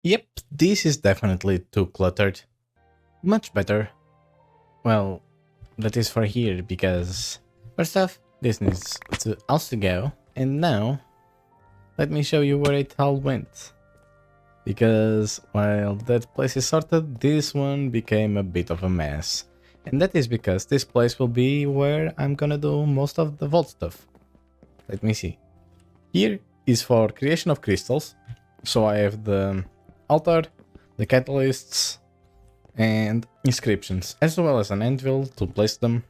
Yep, this is definitely too cluttered. Much better. Well, that is for here because first off, this needs to also go. And now, let me show you where it all went. Because while that place is sorted, this one became a bit of a mess. And that is because this place will be where I'm gonna do most of the vault stuff. Let me see. Here is for creation of crystals. So I have the altar, the catalysts, and inscriptions, as well as an anvil to place them.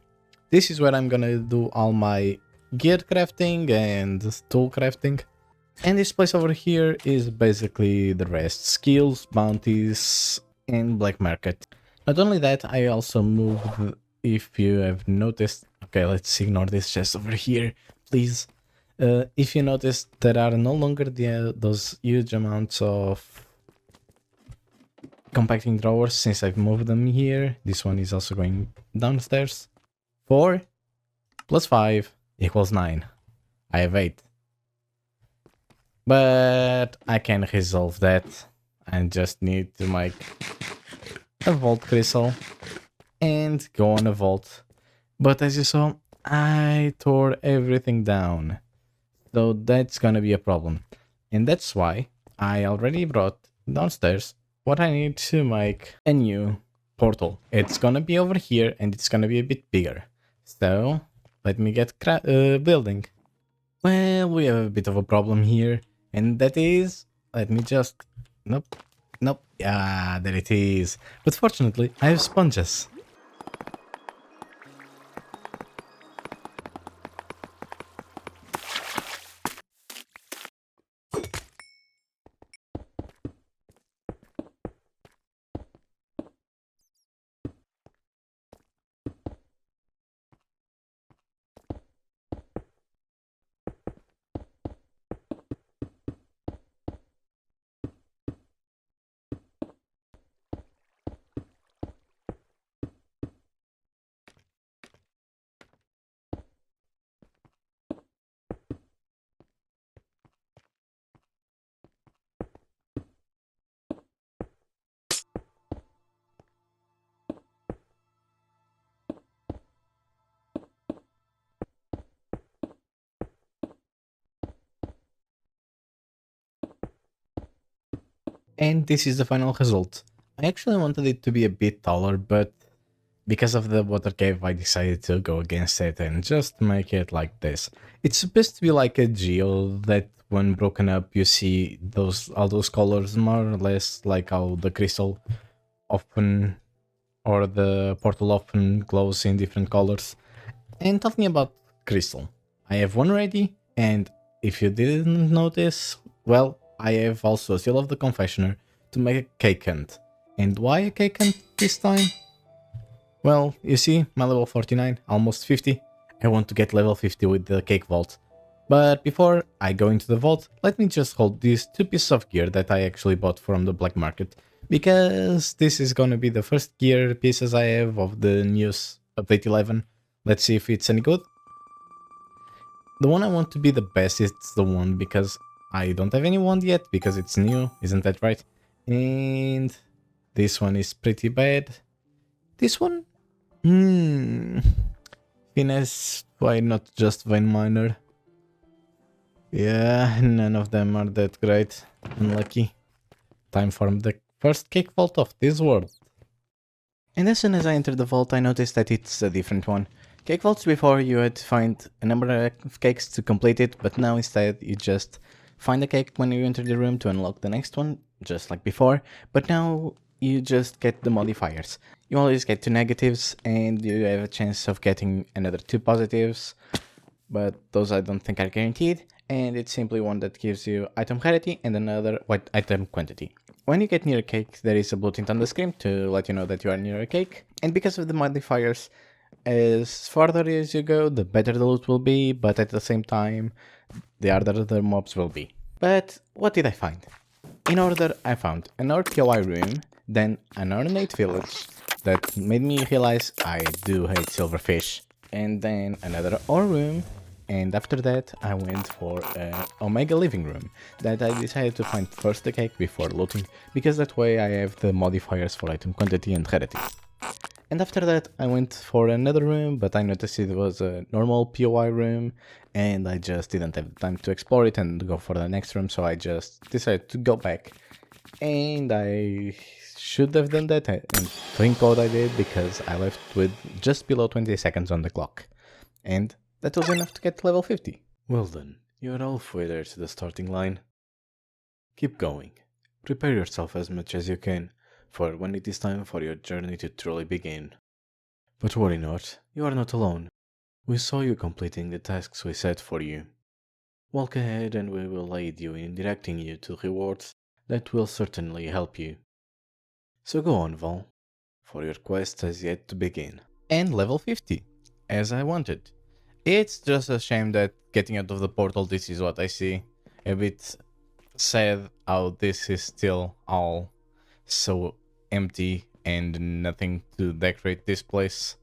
This is where I'm gonna do all my gear crafting and tool crafting. And this place over here is basically the rest. Skills, bounties, and black market. Not only that, I also moved, if you have noticed... Okay, let's ignore this chest over here, please. If you notice, there are no longer those huge amounts of compacting drawers since I've moved them here. This one is also going downstairs. 4 plus 5 equals 9. I have 8. But I can resolve that. I just need to make a vault crystal and go on a vault. But as you saw, I tore everything down. So that's gonna be a problem. And that's why I already brought downstairs what I need to make a new portal. It's gonna be over here and it's gonna be a bit bigger. So let me get building. Well, we have a bit of a problem here, and that is, let me just, nope, nope, yeah, there it is. But fortunately, I have sponges. And this is the final result. I actually wanted it to be a bit taller, but because of the water cave, I decided to go against it and just make it like this. It's supposed to be like a geo that when broken up, you see all those colors more or less like how the crystal often or the portal often glows in different colors. And talking about crystal, I have one ready, and if you didn't notice, well, I have also a seal of the confessioner to make a cake hunt. And why a cake hunt this time? Well, you see, my level 49, almost 50. I want to get level 50 with the cake vault. But before I go into the vault, let me just hold these 2 pieces of gear that I actually bought from the black market. Because this is gonna be the first gear pieces I have of the news update 11. Let's see if it's any good. The one I want to be the best is the one because I don't have any wand yet because it's new, isn't that right? And this one is pretty bad. This one? Finesse, why not just Vein Miner? Yeah, none of them are that great. Unlucky. Time for the first cake vault of this world. And as soon as I entered the vault, I noticed that it's a different one. Cake vaults before you had to find a number of cakes to complete it, but now instead you just find a cake when you enter the room to unlock the next one, just like before, but now you just get the modifiers. You always get 2 negatives and you have a chance of getting another 2 positives, but those I don't think are guaranteed, and it's simply one that gives you item rarity and another white item quantity. When you get near a cake, there is a blue tint on the screen to let you know that you are near a cake, and because of the modifiers, as farther as you go, the better the loot will be, but at the same time, the harder the mobs will be. But what did I find? In order, I found an RPOI room, then an ornate village that made me realize I do hate silverfish, and then another ore room, And after that, I went for Omega Living Room, that I decided to find first the cake before looting, because that way I have the modifiers for item quantity and rarity. And after that, I went for another room, but I noticed it was a normal POI room, and I just didn't have time to explore it and go for the next room, so I just decided to go back. And I should have done that, and think what I did, because I left with just below 20 seconds on the clock. And that was enough to get to level 50. Well done, you're halfway there to the starting line. Keep going. Prepare yourself as much as you can, for when it is time for your journey to truly begin. But worry not, you are not alone. We saw you completing the tasks we set for you. Walk ahead and we will aid you in directing you to rewards that will certainly help you. So go on, Val, for your quest has yet to begin. And level 50, as I wanted. It's just a shame that getting out of the portal, this is what I see. A bit sad how this is still all so empty and nothing to decorate this place.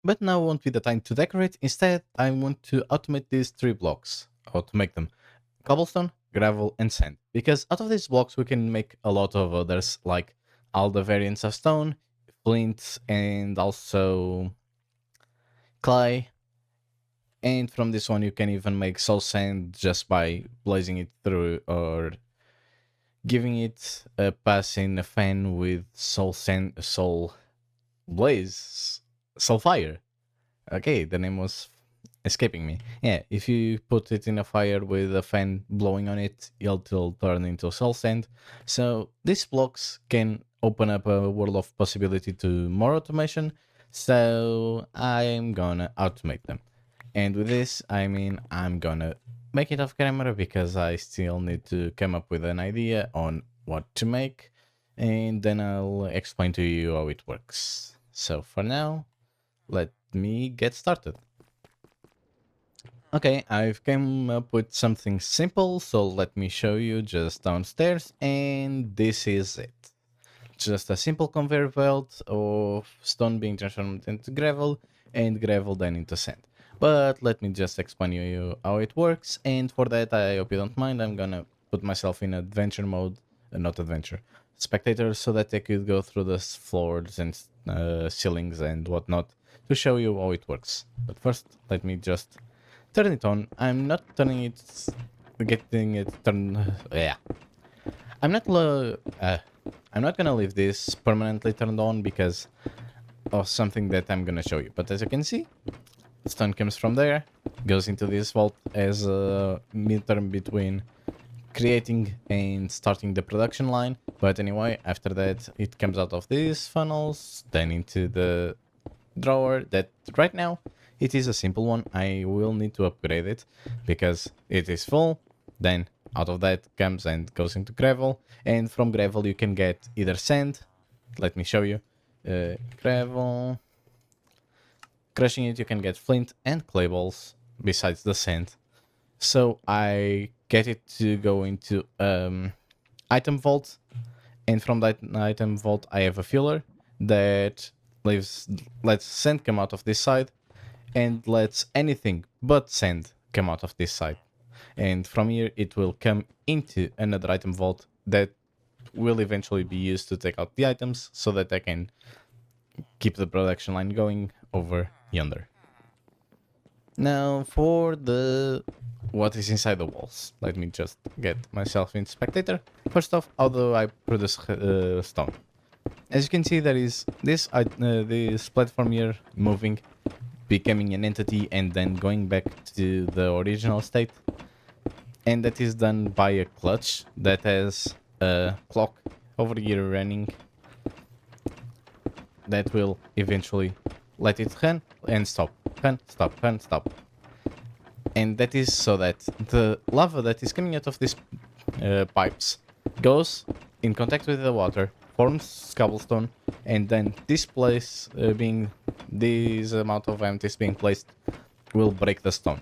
But now won't be the time to decorate. Instead, I want to automate these 3 blocks. How to make them: cobblestone, gravel, and sand. Because out of these blocks we can make a lot of others, like all the variants of stone, flint, and also clay. And from this one you can even make soul sand just by blazing it through, or giving it a pass in a fan with soul sand, soul blaze, soul fire. Okay, the name was escaping me. Yeah, if you put it in a fire with a fan blowing on it, it'll turn into soul sand. So these blocks can open up a world of possibility to more automation, so I'm gonna automate them. And with this, I mean I'm gonna make it off camera, because I still need to come up with an idea on what to make, and then I'll explain to you how it works. So for now, let me get started. Okay, I've come up with something simple, so let me show you just downstairs, and this is it. Just a simple conveyor belt of stone being transformed into gravel, and gravel then into sand. But let me just explain you how it works, and for that, I hope you don't mind, I'm gonna put myself in adventure mode, not adventure, spectator, so that I could go through the floors and ceilings and whatnot to show you how it works. But first, let me just turn it on. I'm not turning it, getting it turned, yeah. I'm not gonna leave this permanently turned on because of something that I'm gonna show you. But as you can see, stone comes from there, goes into this vault as a midterm between creating and starting the production line. But anyway, after that, it comes out of these funnels, then into the drawer that right now it is a simple one. I will need to upgrade it because it is full. Then out of that comes and goes into gravel, and from gravel you can get either sand. Let me show you. Gravel. Crushing it, you can get flint and clay balls besides the sand. So I get it to go into item vault, and from that item vault I have a filler that lets sand come out of this side and lets anything but sand come out of this side. And from here it will come into another item vault that will eventually be used to take out the items so that I can keep the production line going over yonder. Now for the what is inside the walls. Let me just get myself in spectator. First off, how do I produce stone? As you can see, there is this platform here moving, becoming an entity, and then going back to the original state. And that is done by a clutch that has a clock over here running that will eventually let it run and stop, run, stop, run, stop. And that is so that the lava that is coming out of these pipes goes in contact with the water, forms cobblestone, and then this place this amount of empties being placed will break the stone.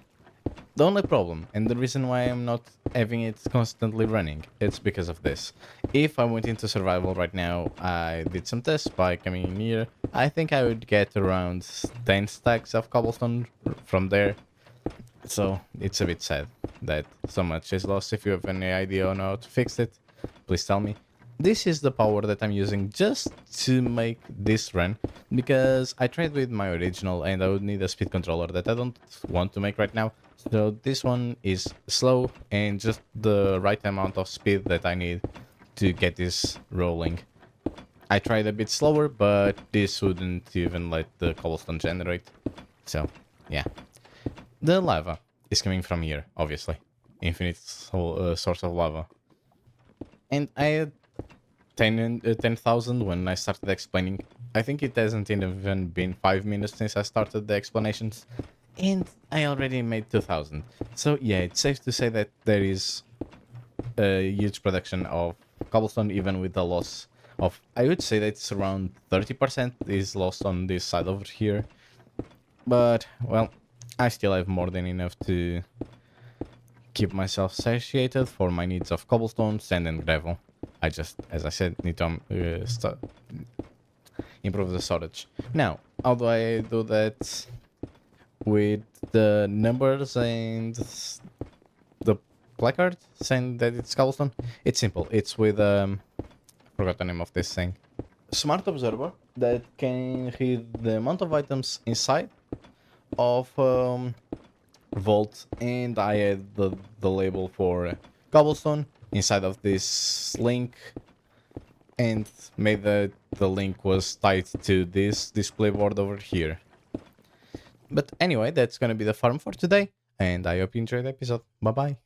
The only problem, and the reason why I'm not having it constantly running, it's because of this. If I went into survival right now, I did some tests by coming in here, I think I would get around 10 stacks of cobblestone from there. So it's a bit sad that so much is lost. If you have any idea on how to fix it, please tell me. This is the power that I'm using just to make this run, because I tried with my original and I would need a speed controller that I don't want to make right now. So this one is slow and just the right amount of speed that I need to get this rolling. I tried a bit slower, but this wouldn't even let the cobblestone generate. So, yeah. The lava is coming from here, obviously. Infinite source of lava. And I had 10,000 when I started explaining. I think it hasn't even been 5 minutes since I started the explanations. And I already made 2,000. So yeah, it's safe to say that there is a huge production of cobblestone, even with the loss of, I would say that it's around 30% is lost on this side over here. But, well, I still have more than enough to keep myself satiated for my needs of cobblestone, sand and gravel. I just, as I said, need to improve the storage. Now, how do I do that with the numbers and the placard saying that it's cobblestone? It's simple. It's with, I forgot the name of this thing. Smart observer that can read the amount of items inside of vault, and I had the label for cobblestone inside of this link, and made the link was tied to this display board over here. But anyway, that's gonna be the farm for today, and I hope you enjoyed the episode. Bye bye.